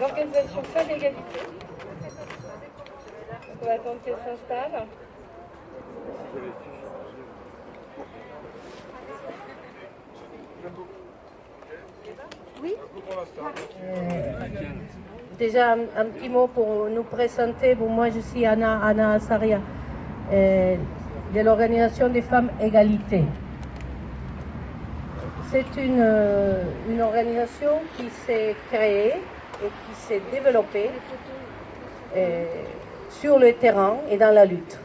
l'organisation Femmes Égalité. On va attendre qu'elle s'installe. Oui. Déjà un petit mot pour nous présenter. Bon, moi je suis Anna Azaria de l'Organisation des Femmes Égalité. C'est une organisation qui s'est créée et qui s'est développée sur le terrain et dans la lutte.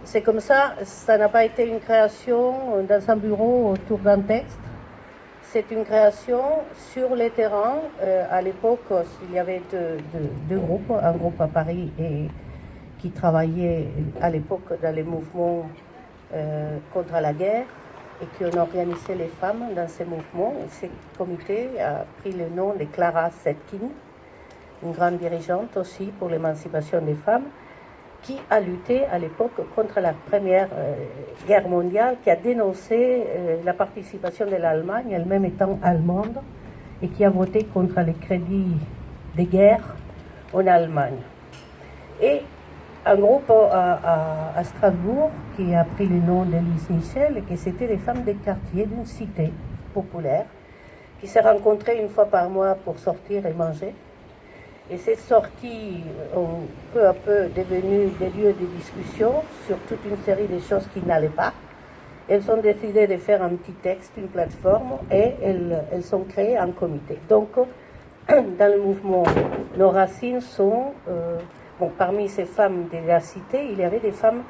C'est comme ça n'a pas été une création dans un bureau autour d'un texte. C'est une création sur le terrain. À l'époque, il y avait deux groupes, un groupe à Paris qui travaillait à l'époque dans les mouvements contre la guerre et qui ont organisé les femmes dans ces mouvements. Et ce comité a pris le nom de Clara Zetkin, une grande dirigeante aussi pour l'émancipation des femmes, qui a lutté à l'époque contre la Première Guerre mondiale, qui a dénoncé la participation de l'Allemagne, elle-même étant allemande, et qui a voté contre les crédits de guerre en Allemagne. Et un groupe à Strasbourg qui a pris le nom d'Élise Michel, et que c'était des femmes des quartiers d'une cité populaire, qui se rencontraient une fois par mois pour sortir et manger. Et ces sorties ont peu à peu devenu des lieux de discussion sur toute une série de choses qui n'allaient pas. Elles ont décidé de faire un petit texte, une plateforme, et elles ont créé un comité. Donc, dans le mouvement, nos racines sont... parmi ces femmes de la cité, il y avait des femmes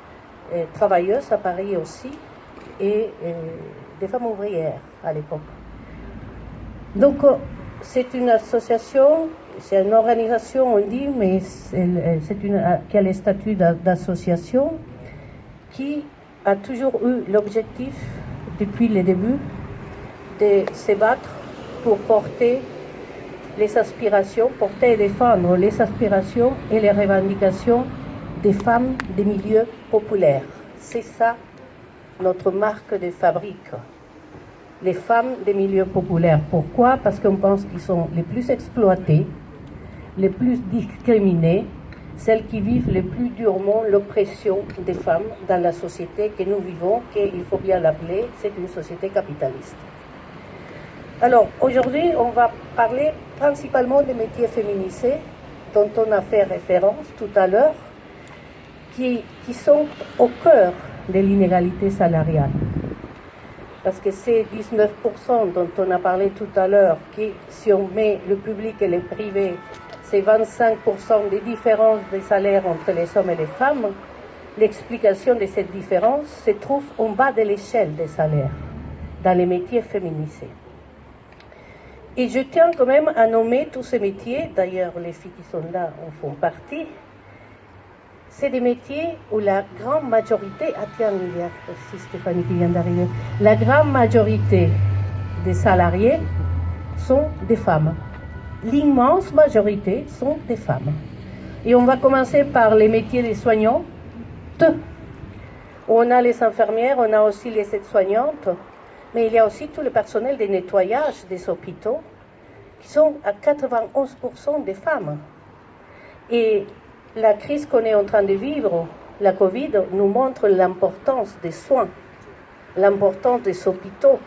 travailleuses à Paris aussi, et des femmes ouvrières à l'époque. Donc, c'est une association... C'est une organisation, on dit, mais qui a le statut d'association, qui a toujours eu l'objectif, depuis le début, de se battre pour porter les aspirations, porter et défendre les aspirations et les revendications des femmes des milieux populaires. C'est ça notre marque de fabrique. Les femmes des milieux populaires. Pourquoi? Parce qu'on pense qu'ils sont les plus exploités, les plus discriminées, celles qui vivent le plus durement l'oppression des femmes dans la société que nous vivons, qu'il faut bien l'appeler, c'est une société capitaliste. Alors, aujourd'hui, on va parler principalement des métiers féminisés, dont on a fait référence tout à l'heure, qui sont au cœur de l'inégalité salariale. Parce que ces 19% dont on a parlé tout à l'heure, qui, si on met le public et le privé, c'est 25% des différences de salaire entre les hommes et les femmes, l'explication de cette différence se trouve en bas de l'échelle des salaires, dans les métiers féminisés. Et je tiens quand même à nommer tous ces métiers, d'ailleurs les filles qui sont là en font partie, c'est des métiers où la grande majorité, il y a aussi Stéphanie qui vient d'arriver, la grande majorité des salariés sont des femmes. L'immense majorité sont des femmes. Et on va commencer par les métiers des soignantes. On a les infirmières, on a aussi les aides-soignantes, mais il y a aussi tout le personnel de nettoyage des hôpitaux, qui sont à 91% des femmes. Et la crise qu'on est en train de vivre, la Covid, nous montre l'importance des soins, l'importance des hôpitaux.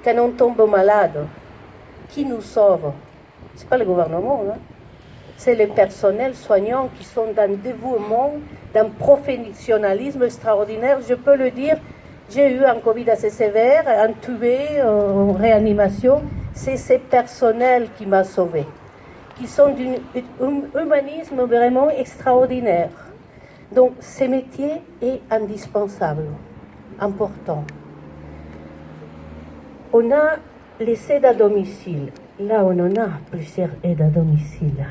Quand on tombe malade, qui nous sauve? Ce n'est pas le gouvernement, hein? C'est les personnels soignants qui sont d'un dévouement, d'un professionnalisme extraordinaire. Je peux le dire, j'ai eu un Covid assez sévère, intubé, en réanimation. C'est ces personnels qui m'ont sauvé, qui sont d'un humanisme vraiment extraordinaire. Donc, ce métier est indispensable, important. On a les aides à domicile. Là, on en a plusieurs aides à domicile.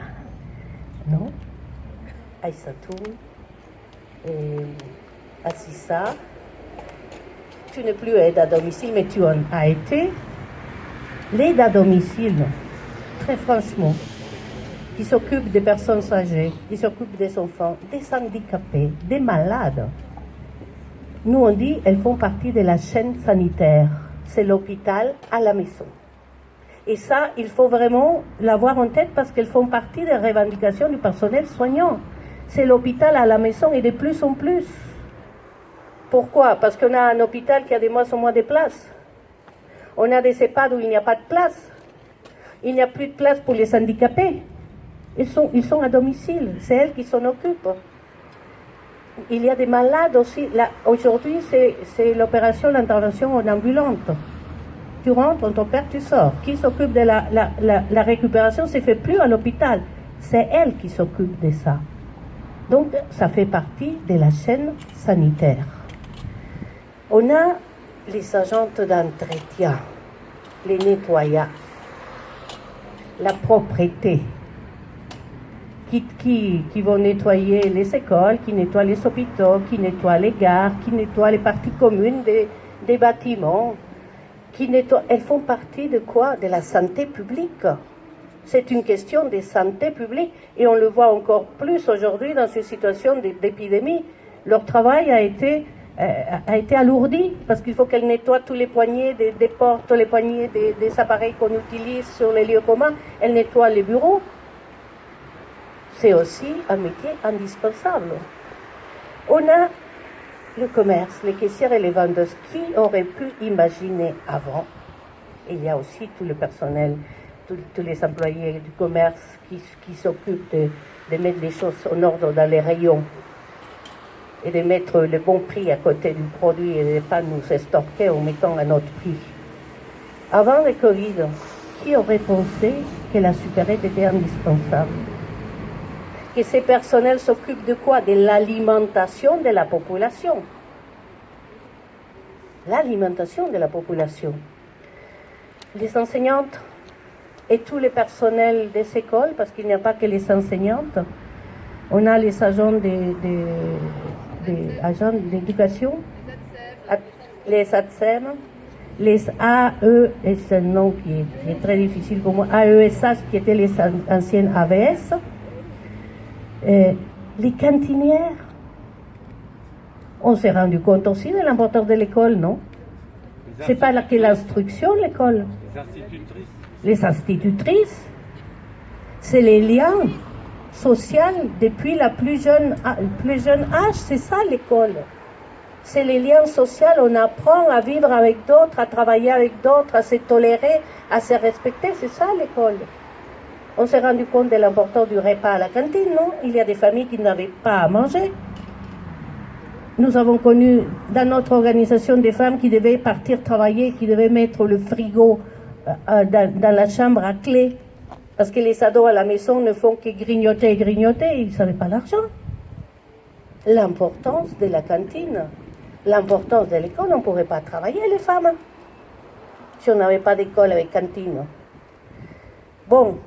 Non? Aïssatou, Assissa. Tu n'es plus aide à domicile, mais tu en as été. L'aide à domicile, très franchement, qui s'occupe des personnes âgées, qui s'occupe des enfants, des handicapés, des malades. Nous, on dit, elles font partie de la chaîne sanitaire. C'est l'hôpital à la maison. Et ça, il faut vraiment l'avoir en tête parce qu'elles font partie des revendications du personnel soignant. C'est l'hôpital à la maison et de plus en plus. Pourquoi? Parce qu'on a un hôpital qui a de moins en moins de places. On a des EHPAD où il n'y a pas de place. Il n'y a plus de place pour les handicapés. Ils sont à domicile. C'est elles qui s'en occupent. Il y a des malades aussi. Aujourd'hui, c'est l'opération, l'intervention en ambulante. Tu rentres, on t'opère, tu sors. Qui s'occupe de la récupération? C'est fait plus à l'hôpital. C'est elle qui s'occupe de ça. Donc, ça fait partie de la chaîne sanitaire. On a les agentes d'entretien, les nettoyages, la propreté, qui vont nettoyer les écoles, qui nettoient les hôpitaux, qui nettoient les gares, qui nettoient les parties communes des bâtiments. Elles font partie de quoi? De la santé publique. C'est une question de santé publique et on le voit encore plus aujourd'hui dans ces situations d'épidémie. Leur travail a été alourdi parce qu'il faut qu'elles nettoient tous les poignées des portes, les poignées des appareils qu'on utilise sur les lieux communs. Elles nettoient les bureaux. C'est aussi un métier indispensable. On a le commerce, les caissières et les vendeuses. Qui aurait pu imaginer avant? Il y a aussi tout le personnel, tous les employés du commerce qui s'occupent de mettre les choses en ordre dans les rayons et de mettre le bon prix à côté du produit et de ne pas nous estorquer en mettant un autre prix. Avant le Covid, qui aurait pensé que la supérette était indispensable? Que ces personnels s'occupent de quoi? De l'alimentation de la population. L'alimentation de la population. Les enseignantes et tous les personnels des écoles, parce qu'il n'y a pas que les enseignantes, on a les agents agents d'éducation, les ATSEM, les AE, c'est un nom qui est très difficile pour moi, AESH qui étaient les anciennes AVS, les cantinières. On s'est rendu compte aussi de l'importance de l'école, non? C'est pas que l'instruction, l'école. Les institutrices. Les institutrices, c'est les liens sociaux depuis le plus jeune âge, c'est ça l'école. C'est les liens sociaux, on apprend à vivre avec d'autres, à travailler avec d'autres, à se tolérer, à se respecter, c'est ça l'école. On s'est rendu compte de l'importance du repas à la cantine, non? Il y a des familles qui n'avaient pas à manger. Nous avons connu dans notre organisation des femmes qui devaient partir travailler, qui devaient mettre le frigo dans la chambre à clé, parce que les ados à la maison ne font que grignoter, ils n'avaient pas l'argent. L'importance de la cantine, l'importance de l'école, on ne pourrait pas travailler les femmes si on n'avait pas d'école avec cantine. Bon,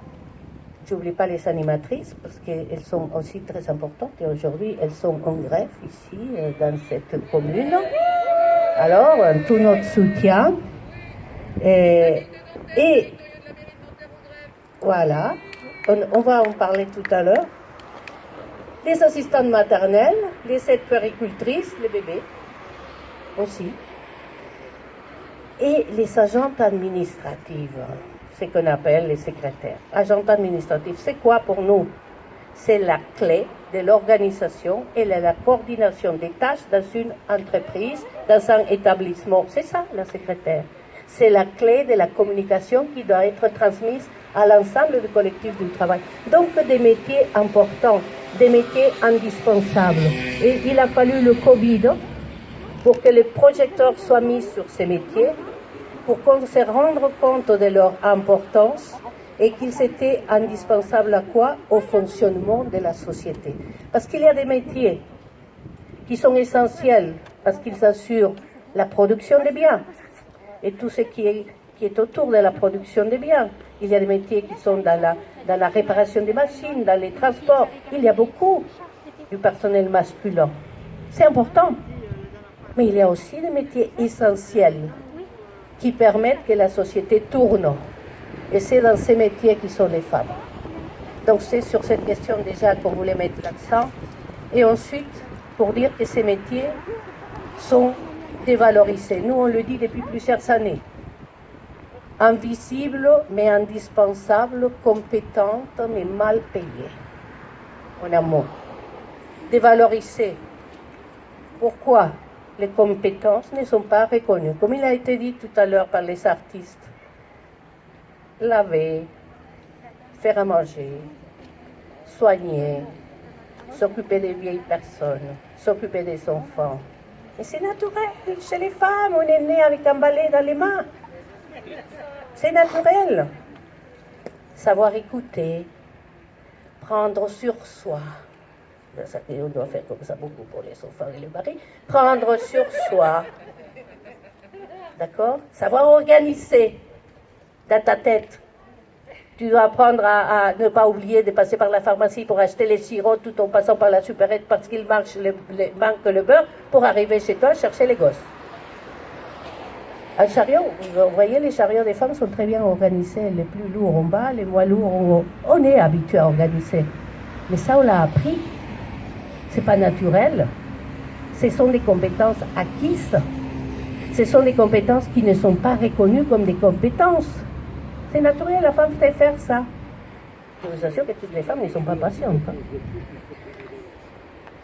j'oublie pas les animatrices parce qu'elles sont aussi très importantes et aujourd'hui elles sont en grève ici dans cette commune. Alors, tout notre soutien. Et voilà, on va en parler tout à l'heure. Les assistantes maternelles, les aides puéricultrices, les bébés aussi. Et les agentes administratives, ce qu'on appelle les secrétaires. Agentes administratives, c'est quoi pour nous? C'est la clé de l'organisation et de la coordination des tâches dans une entreprise, dans un établissement. C'est ça, la secrétaire. C'est la clé de la communication qui doit être transmise à l'ensemble du collectif du travail. Donc des métiers importants, des métiers indispensables. Et il a fallu le Covid pour que les projecteurs soient mis sur ces métiers, pour qu'on se rende compte de leur importance et qu'ils étaient indispensables à quoi? Au fonctionnement de la société. Parce qu'il y a des métiers qui sont essentiels, parce qu'ils assurent la production des biens et tout ce qui est autour de la production des biens. Il y a des métiers qui sont dans la réparation des machines, dans les transports. Il y a beaucoup du personnel masculin. C'est important. Mais il y a aussi des métiers essentiels qui permettent que la société tourne. Et c'est dans ces métiers qui sont les femmes. Donc c'est sur cette question déjà qu'on voulait mettre l'accent. Et ensuite, pour dire que ces métiers sont dévalorisés. Nous, on le dit depuis plusieurs années. invisibles mais indispensables, compétentes mais mal payées. En un mot, dévalorisées. Pourquoi les compétences ne sont pas reconnues? Comme il a été dit tout à l'heure par les artistes, laver, faire à manger, soigner, s'occuper des vieilles personnes, s'occuper des enfants. Et c'est naturel. Chez les femmes, on est né avec un balai dans les mains. C'est naturel. Savoir écouter, prendre sur soi. On doit faire comme ça beaucoup pour les enfants et les maris. Prendre sur soi. D'accord? Savoir organiser dans ta tête. Tu dois apprendre à ne pas oublier de passer par la pharmacie pour acheter les sirops tout en passant par la supérette parce qu'il manque le beurre pour arriver chez toi chercher les gosses. Un chariot, vous voyez, les chariots des femmes sont très bien organisés. Les plus lourds en bas, les moins lourds on est habitué à organiser. Mais ça, on l'a appris. C'est pas naturel. Ce sont des compétences acquises. Ce sont des compétences qui ne sont pas reconnues comme des compétences. C'est naturel, la femme sait faire ça. Je vous assure que toutes les femmes ne sont pas patientes. Hein.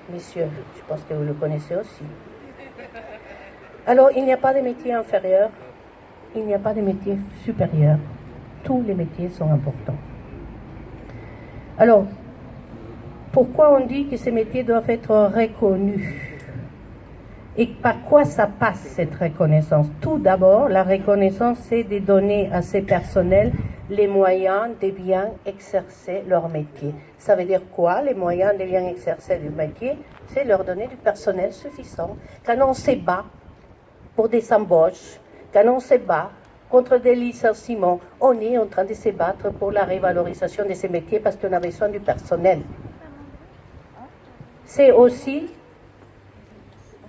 Messieurs, je pense que vous le connaissez aussi. Alors, il n'y a pas de métier inférieur, il n'y a pas de métier supérieur. Tous les métiers sont importants. Alors, pourquoi on dit que ces métiers doivent être reconnus? Et par quoi ça passe cette reconnaissance? Tout d'abord, la reconnaissance, c'est de donner à ces personnels les moyens de bien exercer leur métier. Ça veut dire quoi, les moyens de bien exercer du métier? C'est leur donner du personnel suffisant. Quand on se bat pour des embauches, quand on se bat contre des licenciements, on est en train de se battre pour la révalorisation de ces métiers parce qu'on a besoin du personnel. C'est aussi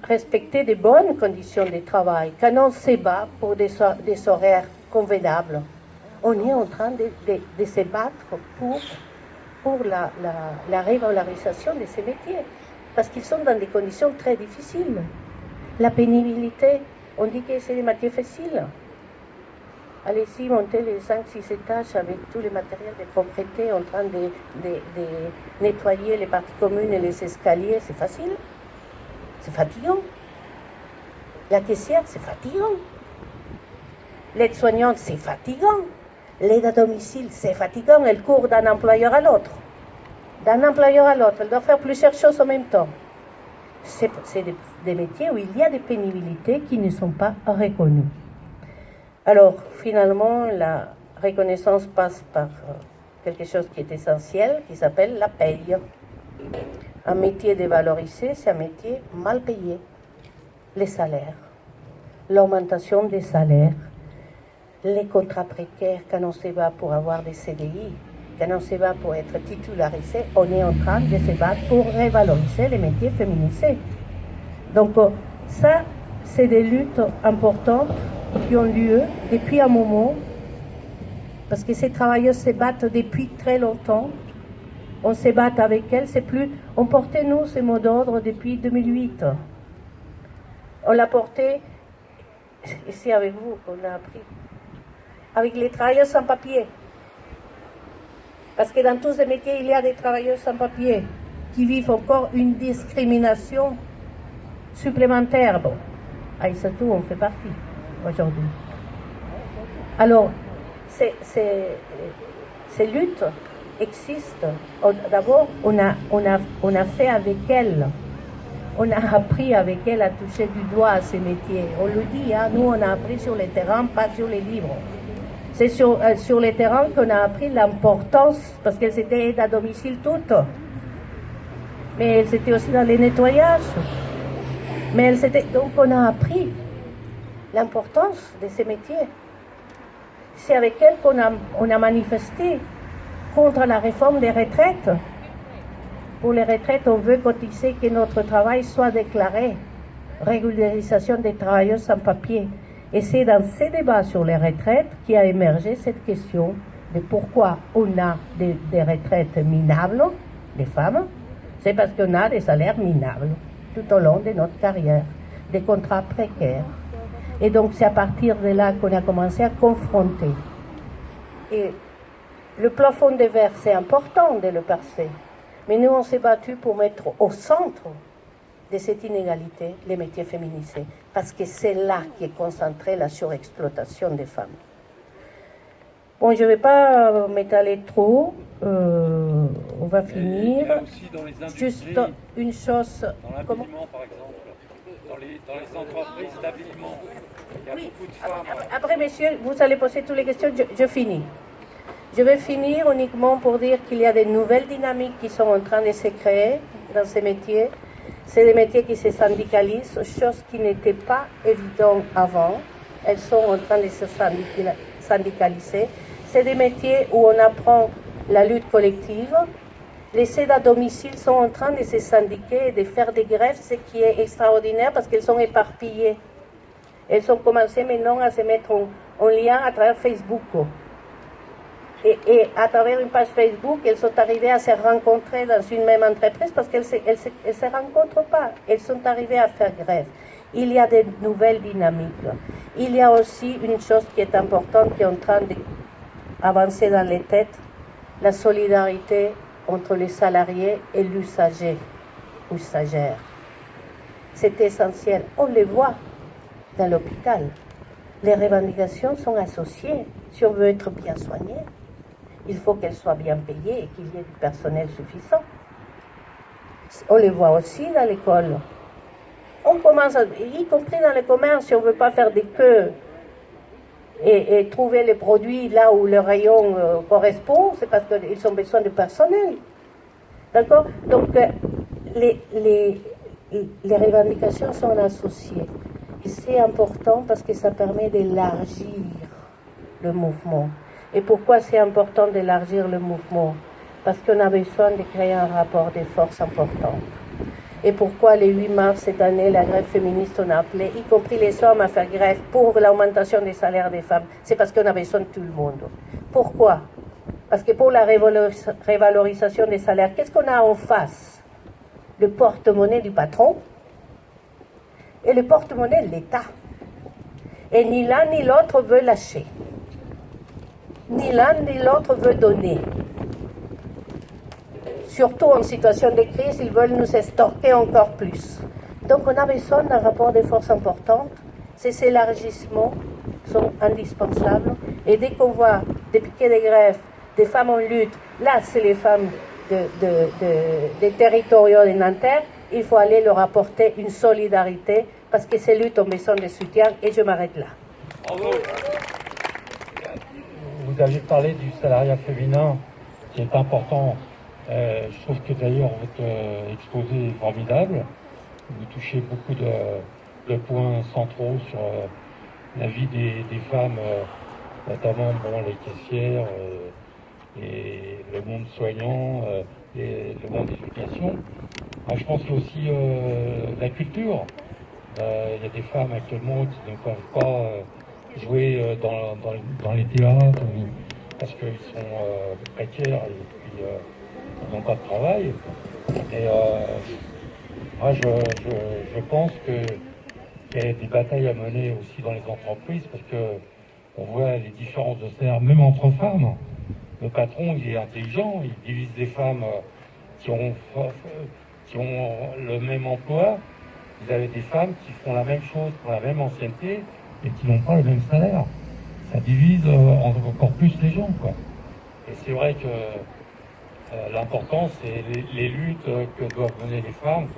respecter de bonnes conditions de travail. Quand on se bat pour des horaires convenables, on est en train de se battre pour la revalorisation de ces métiers. Parce qu'ils sont dans des conditions très difficiles. La pénibilité, on dit que c'est des métiers faciles. Allez-y, montez les 5-6 étages avec tous les matériels de propreté en train de nettoyer les parties communes et les escaliers, c'est facile. C'est fatigant. La caissière, c'est fatigant. L'aide-soignante, c'est fatigant. L'aide à domicile, c'est fatigant. Elle court d'un employeur à l'autre. D'un employeur à l'autre. Elle doit faire plusieurs choses en même temps. C'est des métiers où il y a des pénibilités qui ne sont pas reconnues. Alors, finalement, la reconnaissance passe par quelque chose qui est essentiel, qui s'appelle la paye. Un métier dévalorisé, c'est un métier mal payé. Les salaires, l'augmentation des salaires, les contrats précaires, quand on se bat pour avoir des CDI, quand on se bat pour être titularisé, on est en train de se battre pour revaloriser les métiers féminisés. Donc ça, c'est des luttes importantes qui ont lieu depuis un moment, parce que ces travailleuses se battent depuis très longtemps. On se bat avec elles, c'est plus... On portait, nous, ce mot d'ordre depuis 2008. On l'a porté, ici avec vous, on l'a appris, avec les travailleurs sans papier. Parce que dans tous ces métiers, il y a des travailleurs sans papier qui vivent encore une discrimination supplémentaire. Bon, à Issatu, on fait partie aujourd'hui. Alors, ces luttes existent. D'abord, on a fait avec elles, on a appris avec elles à toucher du doigt à ces métiers. On le dit, hein, nous on a appris sur les terrains, pas sur les livres. C'est sur les terrains qu'on a appris l'importance, parce qu'elles étaient aides à domicile toutes. Mais elles étaient aussi dans les nettoyages. Donc on a appris l'importance de ces métiers. C'est avec elles qu'on a manifesté contre la réforme des retraites. Pour les retraites, on veut cotiser que notre travail soit déclaré. Régularisation des travailleurs sans papier. Et c'est dans ces débats sur les retraites qu'a émergé cette question de pourquoi on a des retraites minables, les femmes. C'est parce qu'on a des salaires minables tout au long de notre carrière, des contrats précaires. Et donc c'est à partir de là qu'on a commencé à confronter. Et le plafond de verre, c'est important de le percer. Mais nous, on s'est battu pour mettre au centre de cette inégalité les métiers féminisés. Parce que c'est là qu'est concentrée la surexploitation des femmes. Bon, je ne vais pas m'étaler trop. On va finir. Il y a aussi dans les industries, juste une chose. Dans l'habillement, par exemple. Dans les entreprises d'habillement. Il y a beaucoup de femmes. Après, messieurs, vous allez poser toutes les questions. Je finis. Je vais finir uniquement pour dire qu'il y a de nouvelles dynamiques qui sont en train de se créer dans ces métiers. C'est des métiers qui se syndicalisent, chose qui n'était pas évidente avant. Elles sont en train de se syndicaliser. C'est des métiers où on apprend la lutte collective. Les aides à domicile sont en train de se syndiquer et de faire des grèves, ce qui est extraordinaire parce qu'elles sont éparpillées. Elles ont commencé maintenant à se mettre en lien à travers Facebook. Et à travers une page Facebook, elles sont arrivées à se rencontrer dans une même entreprise parce qu'elles ne se rencontrent pas. Elles sont arrivées à faire grève. Il y a de nouvelles dynamiques. Il y a aussi une chose qui est importante, qui est en train d'avancer dans les têtes, la solidarité entre les salariés et l'usager, usagère. C'est essentiel. On le voit dans l'hôpital. Les revendications sont associées. Si on veut être bien soigné, il faut qu'elles soient bien payées et qu'il y ait du personnel suffisant. On le voit aussi dans l'école. On commence, y compris dans le commerce, si on ne veut pas faire des queues et trouver les produits là où le rayon correspond, c'est parce qu'ils ont besoin de personnel. D'accord? Donc, les revendications sont associées. Et c'est important parce que ça permet d'élargir le mouvement. Et pourquoi c'est important d'élargir le mouvement? Parce qu'on a besoin de créer un rapport de force important. Et pourquoi le 8 mars cette année, la grève féministe, on a appelé, y compris les hommes, à faire grève pour l'augmentation des salaires des femmes? C'est parce qu'on a besoin de tout le monde. Pourquoi? Parce que pour la révalorisation des salaires, qu'est-ce qu'on a en face? Le porte-monnaie du patron et le porte-monnaie de l'État. Et ni l'un ni l'autre veut lâcher. Ni l'un ni l'autre veut donner. Surtout en situation de crise, ils veulent nous estorquer encore plus. Donc on a besoin d'un rapport de force important. Ces élargissements sont indispensables. Et dès qu'on voit des piquets de grève, des femmes en lutte, là c'est les femmes des territoriaux de Nanterre, il faut aller leur apporter une solidarité parce que ces luttes ont besoin de soutien et je m'arrête là. Bravo. Vous avez parlé du salariat féminin qui est important. Je trouve que d'ailleurs votre exposé est formidable. Vous touchez beaucoup de points centraux sur la vie des femmes, notamment les caissières et le monde soignant et le monde d'éducation. Je pense qu'il y a aussi la culture. Il y a des femmes actuellement qui ne peuvent pas jouer dans les théâtres parce qu'ils sont précaires et puis ils n'ont pas de travail. Et moi, je pense qu'il y a des batailles à mener aussi dans les entreprises parce que on voit les différences de salaire, même entre femmes. Le patron, il est intelligent, il divise les femmes qui ont le même emploi. Vous avez des femmes qui font la même chose pour la même ancienneté et qui n'ont pas le même salaire. Ça divise encore plus les gens, quoi. Et c'est vrai que l'important, c'est les luttes que doivent mener les femmes.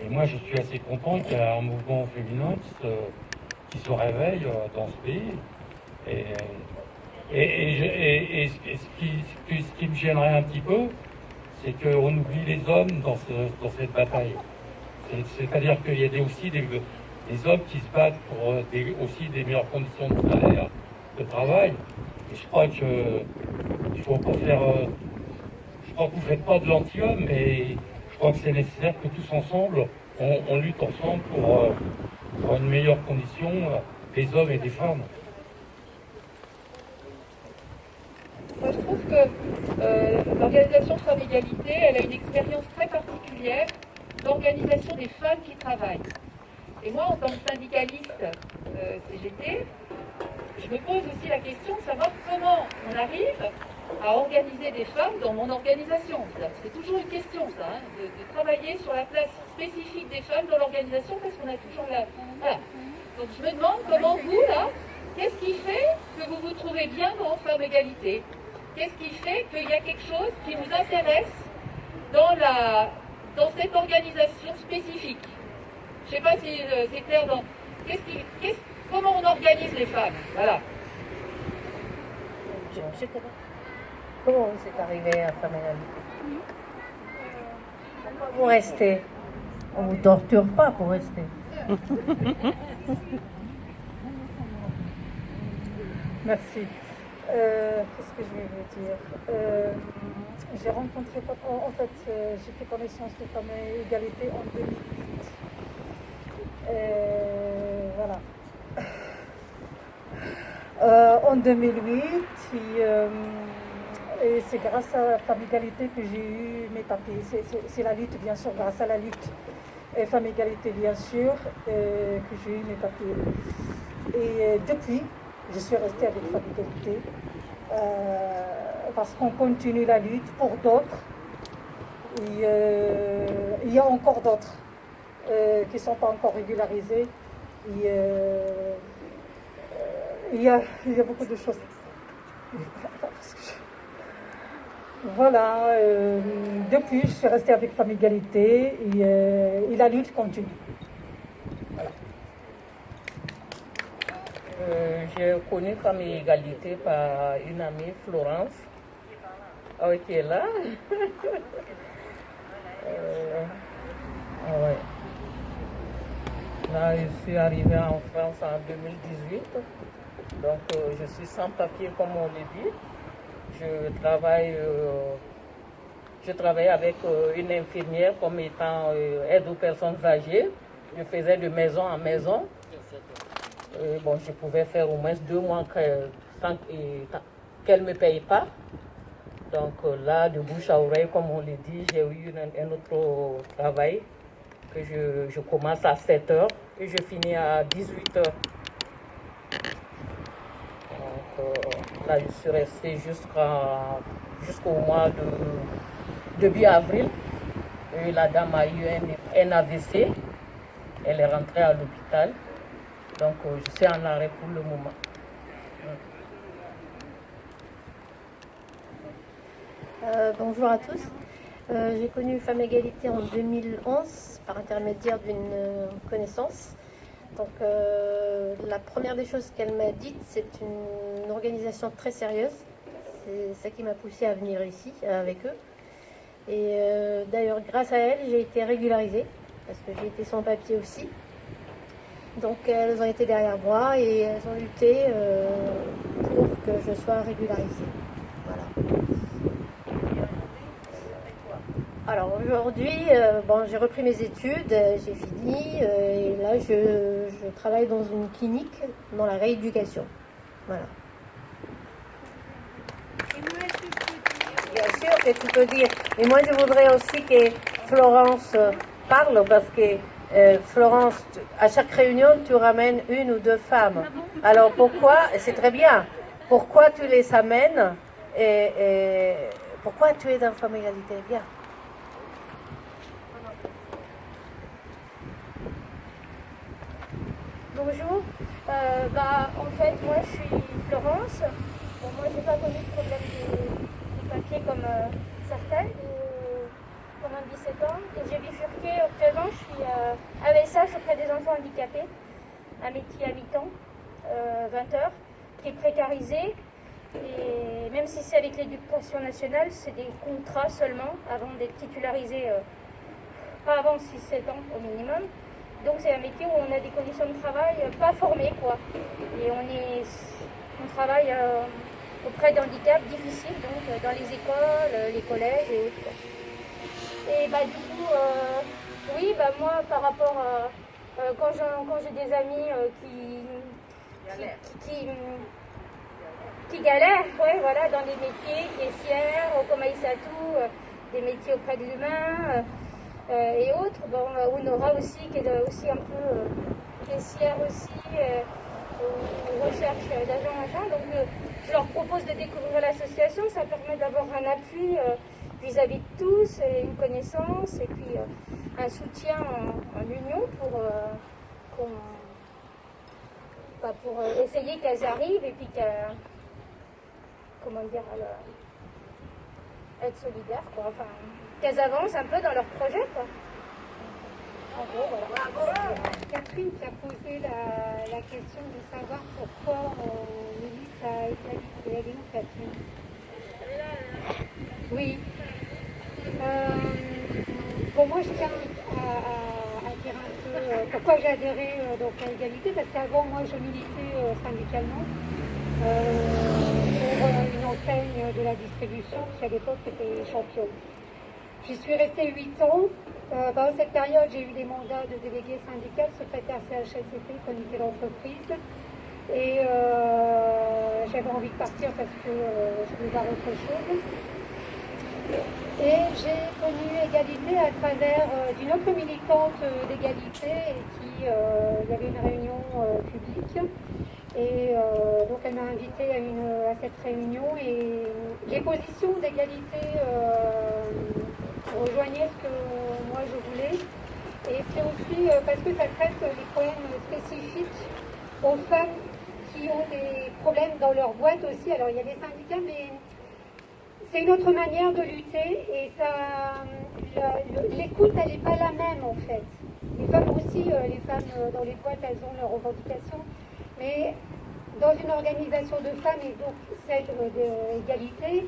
Et moi, je suis assez content qu'il y ait un mouvement féminin qui se réveille dans ce pays. Et ce qui me gênerait un petit peu, c'est qu'on oublie les hommes dans cette bataille. C'est-à-dire qu'il y a aussi des hommes qui se battent pour aussi des meilleures conditions de salaire, de travail. Et je crois qu'il faut pas faire... je crois que vous ne faites pas de l'anti-homme, mais je crois que c'est nécessaire que tous ensemble, on lutte ensemble pour une meilleure condition des hommes et des femmes. Moi, je trouve que l'organisation Femmes Égalité, elle a une expérience très particulière d'organisation des femmes qui travaillent. Et moi, en tant que syndicaliste CGT, je me pose aussi la question de savoir comment on arrive à organiser des femmes dans mon organisation. C'est toujours une question, ça, hein, de travailler sur la place spécifique des femmes dans l'organisation, parce qu'on a toujours la... Voilà. Donc je me demande comment vous, là, qu'est-ce qui fait que vous vous trouvez bien dans Femmes Égalité? Qu'est-ce qui fait qu'il y a quelque chose qui vous intéresse dans cette organisation spécifique? Je ne sais pas si c'est clair. Comment on organise les femmes? Voilà. Comment vous êtes arrivé à Femmes Égalité? Pour rester. On ne vous torture pas pour rester. Merci. Qu'est-ce que je vais vous dire? J'ai rencontré, en fait, j'ai fait connaissance de Femmes Égalité en 2018. Voilà. En 2008, et c'est grâce à Femmes Égalité que j'ai eu mes papiers. C'est la lutte, bien sûr, grâce à la lutte. Et Femmes Égalité, bien sûr, que j'ai eu mes papiers. Et depuis, je suis restée avec Femmes Égalité parce qu'on continue la lutte pour d'autres. Il y a encore d'autres qui ne sont pas encore régularisés. Il y a beaucoup de choses. Voilà, depuis, je suis restée avec Femmes Égalité et la lutte continue. Voilà. J'ai connu Femmes Égalité par une amie, Florence, qui est là. Ouais. Là, je suis arrivée en France en 2018, donc je suis sans papier comme on le dit. Je travaillais avec une infirmière comme étant aide aux personnes âgées. Je faisais de maison en maison. Bon, je pouvais faire au moins 2 mois sans qu'elle ne me paye pas. Donc là, de bouche à oreille, comme on le dit, j'ai eu un autre travail que je commence à 7 heures et je finis à 18 heures. Donc là, je suis restée jusqu'au mois de début avril. Et la dame a eu un AVC. Elle est rentrée à l'hôpital. Donc je suis en arrêt pour le moment. Bonjour à tous. J'ai connu Femmes Égalité en 2011 par intermédiaire d'une connaissance. Donc la première des choses qu'elle m'a dites, c'est une organisation très sérieuse. C'est ça qui m'a poussée à venir ici avec eux. Et d'ailleurs, grâce à elle, j'ai été régularisée parce que j'ai été sans papier aussi. Donc elles ont été derrière moi et elles ont lutté pour que je sois régularisée. Voilà. Alors aujourd'hui, j'ai repris mes études, j'ai fini et là je travaille dans une clinique dans la rééducation. Voilà. Bien sûr que tu peux dire. Et moi, je voudrais aussi que Florence parle parce que Florence, à chaque réunion, tu ramènes 1 ou 2 femmes. Alors pourquoi, c'est très bien, pourquoi tu les amènes et pourquoi tu es dans Femmes Égalité? Bien. Bonjour, en fait moi je suis Florence. Bon, moi j'ai pas connu de problème de papier comme certaines, pendant 17 ans. Et j'ai bifurqué actuellement, je suis à AESH auprès des enfants handicapés, un métier à mi-temps, 20 heures, qui est précarisé. Et même si c'est avec l'éducation nationale, c'est des contrats seulement avant d'être titularisé, pas avant 6-7 ans au minimum. Donc c'est un métier où on a des conditions de travail pas formées, quoi. Et on travaille auprès d'handicaps difficiles, donc dans les écoles, les collèges et autres, quoi. Et du coup, oui, moi par rapport à quand j'ai des amis qui galèrent, ouais, voilà, dans des métiers, caissières, comme Aïssatou, des métiers auprès de l'humain. Et autres, Onora aussi, qui est aussi un peu caissière aussi, aux recherches d'agents machin. Donc je leur propose de découvrir l'association, ça permet d'avoir un appui vis-à-vis de tous, et une connaissance, et puis un soutien en union pour essayer qu'elles arrivent et puis être solidaires, quoi. Enfin, qu'elles avancent un peu dans leur projet, quoi. En gros, voilà. Catherine qui a posé la question de savoir pourquoi on milite à égalité. Elle est où, Catherine? Oui. Bon, moi, je tiens à dire un peu pourquoi j'ai adhéré donc à égalité, parce qu'avant, moi, je militais syndicalement pour une enseigne de la distribution qui, à l'époque, était Champion. J'y suis restée 8 ans. Dans cette période, j'ai eu des mandats de délégué syndical, secrétaire CHSCT, comité d'entreprise. Et j'avais envie de partir parce que je voulais voir autre chose. Et j'ai connu égalité à travers d'une autre militante d'égalité et il y avait une réunion publique. Et donc elle m'a invitée à cette réunion et les positions d'égalité rejoignaient ce que moi je voulais. Et c'est aussi parce que ça traite des problèmes spécifiques aux femmes qui ont des problèmes dans leur boîte aussi. Alors il y a des syndicats, mais c'est une autre manière de lutter et l'écoute elle n'est pas la même en fait. Les femmes aussi, les femmes dans les boîtes elles ont leurs revendications, mais dans une organisation de femmes et donc celle d'égalité,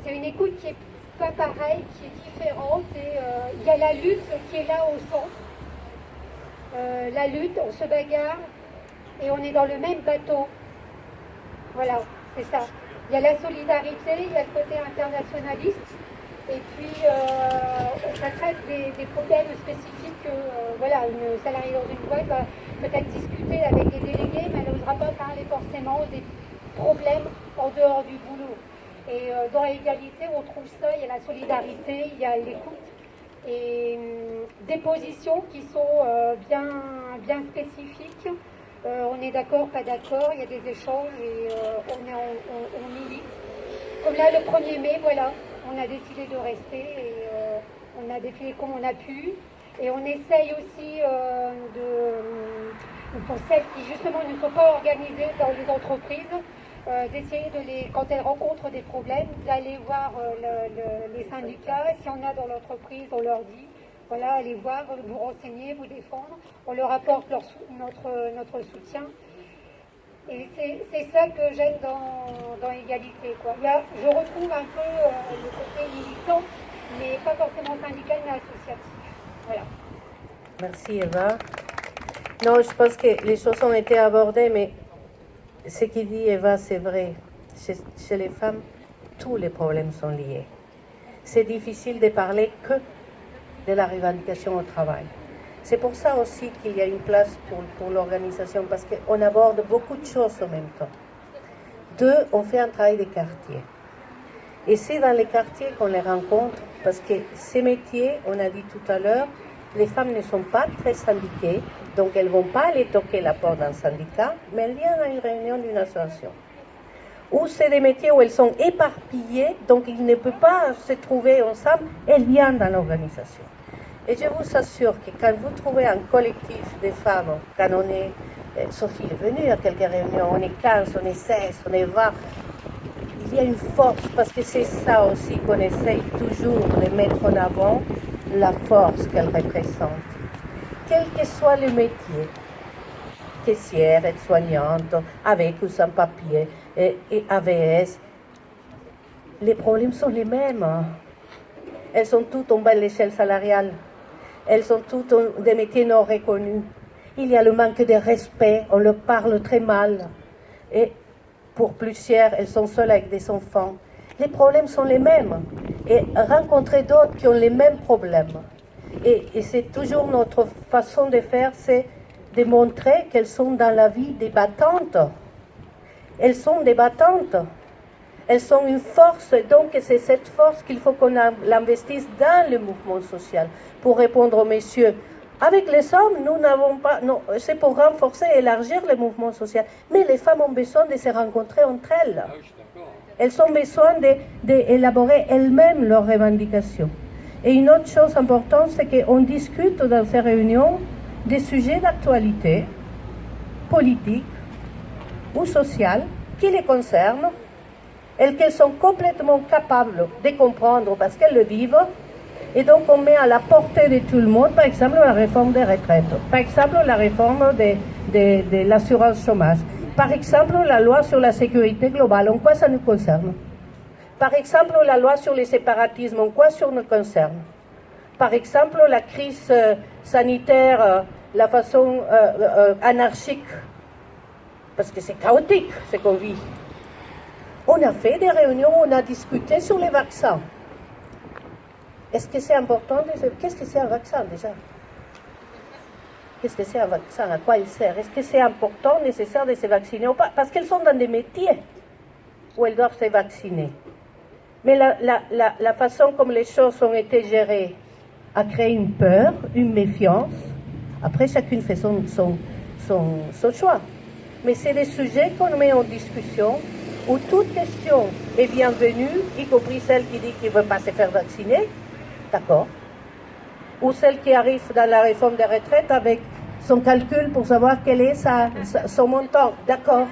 c'est une écoute qui est pas pareille, qui est différente et il y a la lutte qui est là au centre. La lutte, on se bagarre et on est dans le même bateau. Voilà, c'est ça. Il y a la solidarité, il y a le côté internationaliste et puis ça traite des problèmes spécifiques que voilà, une salariée dans une boîte va peut-être discuter avec des délégués, mais elle n'osera pas parler forcément des problèmes en dehors du boulot. Et dans l'égalité, on trouve ça, il y a la solidarité, il y a l'écoute et des positions qui sont bien spécifiques. On est d'accord, pas d'accord, il y a des échanges et on milite. Comme là, le 1er mai, voilà, on a décidé de rester et on a défilé comme on a pu. Et on essaye aussi pour celles qui justement ne sont pas organisées dans les entreprises, d'essayer quand elles rencontrent des problèmes, d'aller voir les syndicats. Si on a dans l'entreprise, on leur dit, voilà, allez voir, vous renseigner, vous défendre. On leur apporte notre soutien. Et c'est ça que j'aime dans l'égalité, quoi. Je retrouve un peu le côté militant, mais pas forcément syndical, mais associatif. Voilà. Merci Eva. Non, je pense que les choses ont été abordées, mais ce qu'il dit Eva, c'est vrai. Chez les femmes, tous les problèmes sont liés. C'est difficile de parler que de la revendication au travail. C'est pour ça aussi qu'il y a une place pour l'organisation, parce qu'on aborde beaucoup de choses en même temps. 2, on fait un travail de quartier. Et c'est dans les quartiers qu'on les rencontre, parce que ces métiers, on a dit tout à l'heure, les femmes ne sont pas très syndiquées, donc elles ne vont pas aller toquer la porte d'un syndicat, mais elles viennent à une réunion d'une association. Ou c'est des métiers où elles sont éparpillées, donc ils ne peuvent pas se trouver ensemble, elles viennent dans l'organisation. Et je vous assure que quand vous trouvez un collectif de femmes, quand on est, Sophie est venue à quelques réunions, on est 15, on est 16, on est 20, il y a une force, parce que c'est ça aussi qu'on essaye toujours de mettre en avant, la force qu'elle représente. Quel que soit le métier, caissière, aide-soignante, avec ou sans papier, et AVS, les problèmes sont les mêmes. Elles sont toutes en bas de l'échelle salariale. Elles sont toutes des métiers non reconnus. Il y a le manque de respect, on leur parle très mal. Et pour plusieurs, elles sont seules avec des enfants. Les problèmes sont les mêmes. Et rencontrer d'autres qui ont les mêmes problèmes. Et c'est toujours notre façon de faire, c'est de montrer qu'elles sont dans la vie des battantes. Elles sont des battantes. Elles sont une force, donc c'est cette force qu'il faut qu'on l'investisse dans le mouvement social pour répondre aux messieurs. Avec les hommes, nous n'avons pas... Non, c'est pour renforcer et élargir le mouvement social. Mais les femmes ont besoin de se rencontrer entre elles. Elles ont besoin d'élaborer elles-mêmes leurs revendications. Et une autre chose importante, c'est qu'on discute dans ces réunions des sujets d'actualité, politique ou sociale, qui les concernent, et qu'elles sont complètement capables de comprendre parce qu'elles le vivent. Et donc on met à la portée de tout le monde, par exemple, la réforme des retraites, par exemple, la réforme de l'assurance chômage, par exemple, la loi sur la sécurité globale, en quoi ça nous concerne? Par exemple, la loi sur les séparatismes, en quoi ça nous concerne? Par exemple, la crise sanitaire, la façon anarchique, parce que c'est chaotique ce qu'on vit. On a fait des réunions, on a discuté sur les vaccins. Est-ce que c'est important? Qu'est-ce que c'est un vaccin déjà? Qu'est-ce que c'est un vaccin? À quoi il sert? Est-ce que c'est important, nécessaire de se vacciner ou pas? Parce qu'elles sont dans des métiers où elles doivent se vacciner. Mais la façon comme les choses ont été gérées a créé une peur, une méfiance. Après, chacune fait son choix. Mais c'est des sujets qu'on met en discussion où toute question est bienvenue, y compris celle qui dit qu'il ne veut pas se faire vacciner. D'accord. Ou celle qui arrive dans la réforme des retraites avec son calcul pour savoir quel est son montant. D'accord.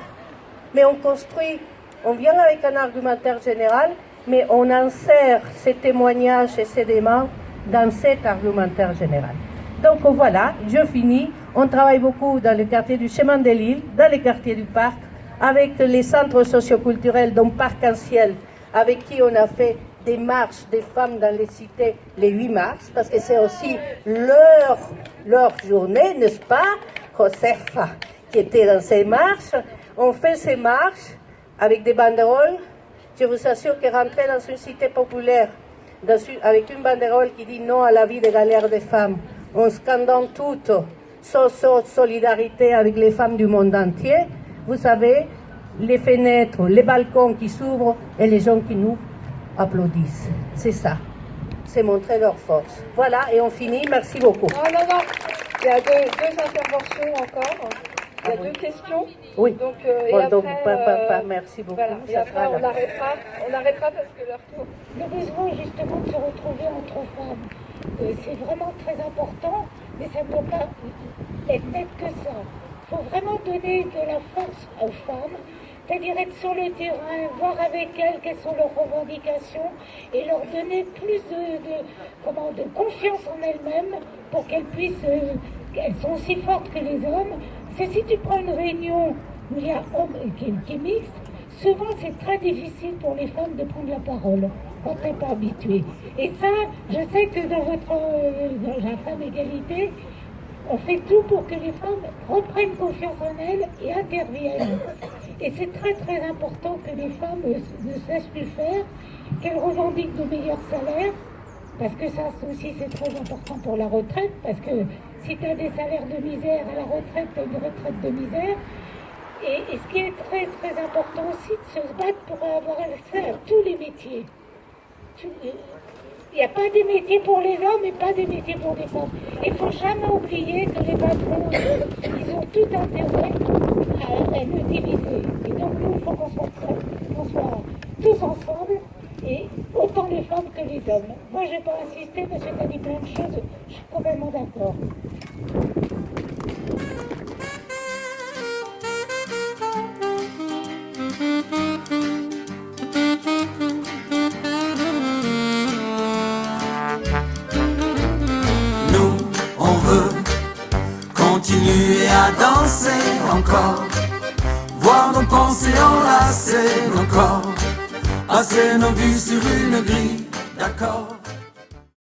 Mais on construit, on vient avec un argumentaire général, mais on insère ces témoignages et ces demandes dans cet argumentaire général. Donc voilà, je finis. On travaille beaucoup dans le quartier du Chemin de l'Île, dans le quartier du Parc, avec les centres socioculturels, dont Parc en Ciel, avec qui on a fait des marches des femmes dans les cités le 8 mars, parce que c'est aussi leur journée, n'est-ce pas, Josefa, qui était dans ces marches. On fait ces marches avec des banderoles. Je vous assure que rentrer dans une cité populaire avec une banderole qui dit non à la vie de galère des femmes, en scandant toutes, solidarité avec les femmes du monde entier, vous savez, les fenêtres, les balcons qui s'ouvrent et les gens qui nous applaudissent. C'est ça. C'est montrer leur force. Voilà, et on finit. Merci beaucoup. Non. Il y a deux interventions encore. Il y a deux questions. Oui. Donc, merci beaucoup. Voilà. Et après, on arrêtera parce que leur tour. Le besoin justement de se retrouver entre femmes, c'est vraiment très important, mais ça ne doit pas être que ça. Il faut vraiment donner de la force aux femmes, c'est-à-dire être sur le terrain, voir avec elles quelles sont leurs revendications et leur donner plus de confiance en elles-mêmes pour qu'elles puissent, elles sont aussi fortes que les hommes. C'est si tu prends une réunion où il y a hommes qui est mixte, souvent c'est très difficile pour les femmes de prendre la parole quand tu n'es pas habitué. Et ça, je sais que dans la femme égalité, on fait tout pour que les femmes reprennent confiance en elles et interviennent. Et c'est très très important que les femmes ne sachent plus faire, qu'elles revendiquent de meilleurs salaires, parce que ça aussi c'est très important pour la retraite, parce que si tu as des salaires de misère à la retraite, tu as une retraite de misère. Et ce qui est très très important aussi, de se battre pour avoir accès à tous les métiers. Il n'y a pas des métiers pour les hommes et pas des métiers pour les femmes. Il ne faut jamais oublier que les patrons, ils ont tout intérêt à nous diviser. Et donc nous, il faut qu'on soit tous ensemble, et autant les femmes que les hommes. Moi, je n'ai pas insisté, parce que tu as dit plein de choses, je suis complètement d'accord. Continuer à danser encore, voir nos pensées enlacer nos corps, passer nos vues sur une grille d'accord.